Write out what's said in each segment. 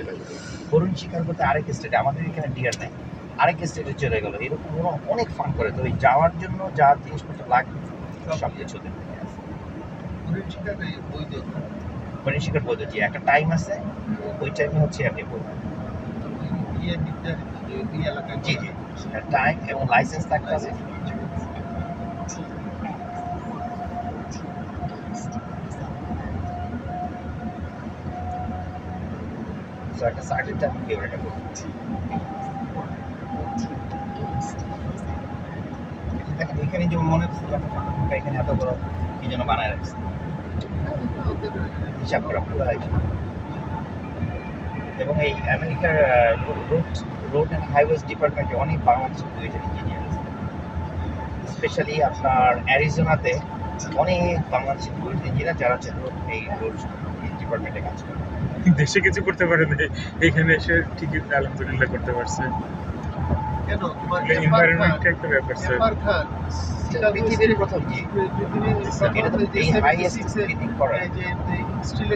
চলে গেল। হরিণ শিকার করতে আরেক স্টেটে, আমাদের এখানে ডিয়ার নেই, আরেক স্টেটে চলে গেল। এরকম ওরা অনেক ফান করে। তো ওই যাওয়ার জন্য যা জিনিসপত্র লাগবে সব কিছু ওদের নিয়ে আসে। হরিণ শিকার বৈধ, জি, একটা টাইম আছে, ওই টাইমে হচ্ছে আপনি বলবেন। জি জি, টাইম এবং লাইসেন্স থাকতে হবে। তো একটা সার্টেন টাইম কেউ এটা করবে। দেখেন এখানে যেমন মনে হচ্ছে এখানে এত বড় কি যেন বানায় রাখছে, হিসাব করা পুরো আছে। এবং এই আমেরিকার রোড অ্যান্ড হাইওয়েজ ডিপার্টমেন্টে অনেক বাংলাদেশের দুইজন ইঞ্জিনিয়ার আছে। স্পেশালি আপনার অ্যারিজোনাতে অনেক বাংলাদেশের ইঞ্জিনিয়ার যারা এই রোড ডিপার্টমেন্টে কাজ করে। দেশে কিছু করতে পারে না, এখানে এসে ঠিকই আলহামদুলিল্লাহ করতে পারছে। কেন তোমার এনভায়রনমেন্ট একটা ব্যাপার স্যার। পৃথিবীর প্রথম জি, এটা তো এই হাইয়েস্ট বিল্ডিং করা, যে স্টিল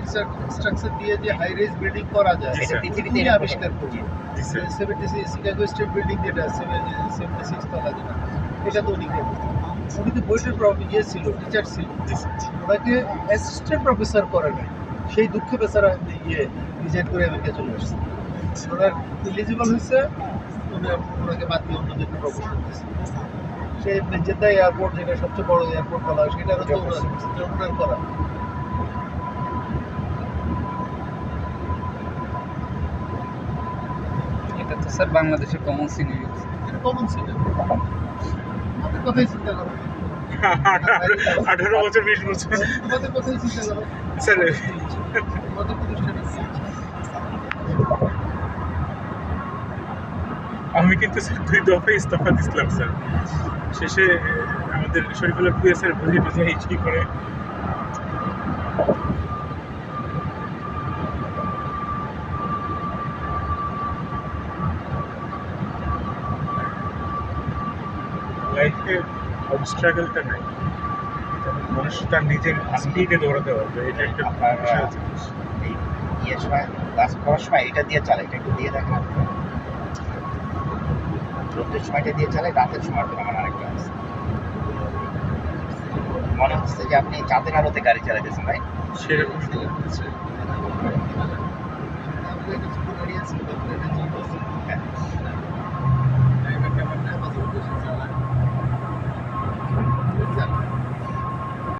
স্ট্রাকচার দিয়ে যে হাই রাইজ বিল্ডিং করা যায়, এটা পৃথিবীতে তিনি এরকম আবিষ্কার করি। জি স্যার। 76 শিকাগো স্টেট বিল্ডিং যেটা 76 তলা যেটা, এটা তো উনি করবেন। উনি তো বইটার ছিল, টিচার ছিল, ওনাকে অ্যাসিস্ট্যান্ট প্রফেসর করে নাই। সেই দুঃখে বেচারা রিজাইন করে আমেরিকা চলে আসছে। ওনার এলিজিবল হয়েছে, ওনাকে বাদ দিয়ে অন্যদের প্রফেসর দিয়েছে। সেই জেদ্দা এয়ারপোর্ট, যেটা সবচেয়ে বড় এয়ারপোর্ট বলা হয়, সেটা হচ্ছে ওনার করা। এটা তো স্যার বাংলাদেশের কমন সিনারি। এটা কমন ছিল। আমাদের কথাই চিন্তা করো, 18 বছর 20 বছর আমাদের কথাই চিন্তা করো। স্যার। আমাদের প্রতিষ্ঠানে আমি কিন্তু স্যার 2 দফা ইস্তফা দিছিলাম স্যার। শেষে আমাদের শরীফুল্লাহ প্রিয় স্যার বুঝে টুঝে কি করে লাইফে অবস্ট্রাগলটা নাই, মানুষ তার নিজের স্পিডে দৌড়াতে পারবে, এটা একটা বিশাল জিনিস। এই ইয়ের সময় ক্লাস করার সময় এটা দিয়ে চালাই, এটা একটু দিয়ে দেখেন। রোদের সময়টা দিয়ে চালাই, রাতের সময়টা আমার আরেকটা আছে। মনে হচ্ছে যে আপনি চাঁদের আলোতে গাড়ি চালাইতেছেন, ভাই। সেরকম হ্যাঁ।